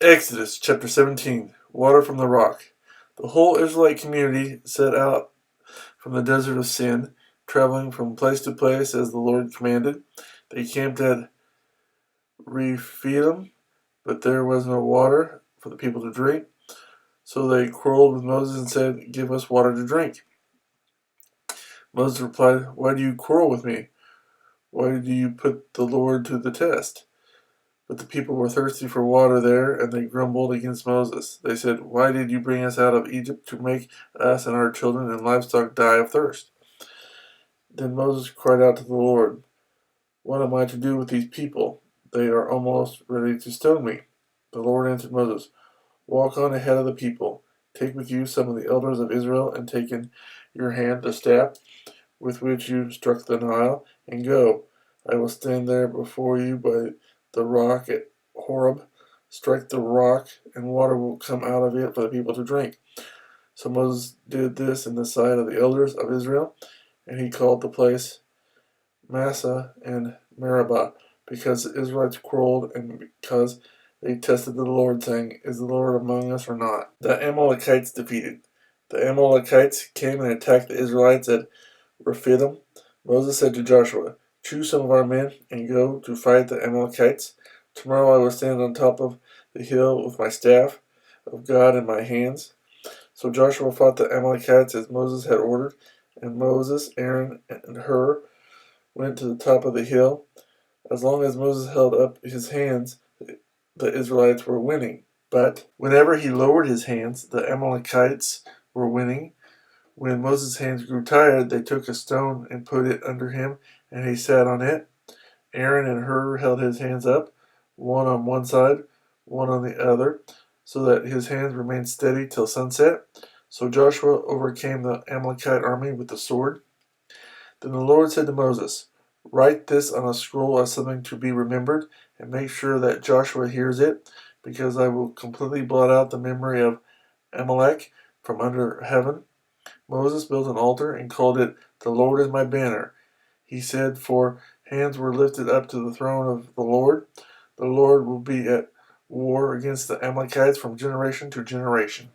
Exodus chapter 17. Water from the rock. The whole Israelite community set out from the desert of Sin, traveling from place to place as the Lord commanded. They camped at Rephidim, but there was no water for the people to drink. So they quarreled with Moses and said, "Give us water to drink." Moses replied, "Why do you quarrel with me? Why do you put the Lord to the test?" But the people were thirsty for water there, and they grumbled against Moses. They said, "Why did you bring us out of Egypt to make us and our children and livestock die of thirst?" Then Moses cried out to the Lord, "What am I to do with these people? They are almost ready to stone me." The Lord answered Moses, "Walk on ahead of the people. Take with you some of the elders of Israel, and take in your hand the staff with which you struck the Nile, and go. I will stand there before you by the rock at Horeb. Strike the rock, and water will come out of it for the people to drink." So Moses did this in the sight of the elders of Israel, and he called the place Massah and Meribah, because the Israelites quarreled and because they tested the Lord, saying, "Is the Lord among us or not?" The Amalekites defeated. The Amalekites came and attacked the Israelites at Rephidim. Moses said to Joshua, "Choose some of our men and go to fight the Amalekites. Tomorrow I will stand on top of the hill with my staff of God in my hands." So Joshua fought the Amalekites as Moses had ordered, and Moses, Aaron, and Hur went to the top of the hill. As long as Moses held up his hands, the Israelites were winning. But whenever he lowered his hands, the Amalekites were winning. When Moses' hands grew tired, they took a stone and put it under him, and he sat on it. Aaron and Hur held his hands up, one on one side, one on the other, so that his hands remained steady till sunset. So Joshua overcame the Amalekite army with the sword. Then the Lord said to Moses, "Write this on a scroll as something to be remembered, and make sure that Joshua hears it, because I will completely blot out the memory of Amalek from under heaven." Moses built an altar and called it, "The Lord is my banner." He said, "For hands were lifted up to the throne of the Lord. The Lord will be at war against the Amalekites from generation to generation."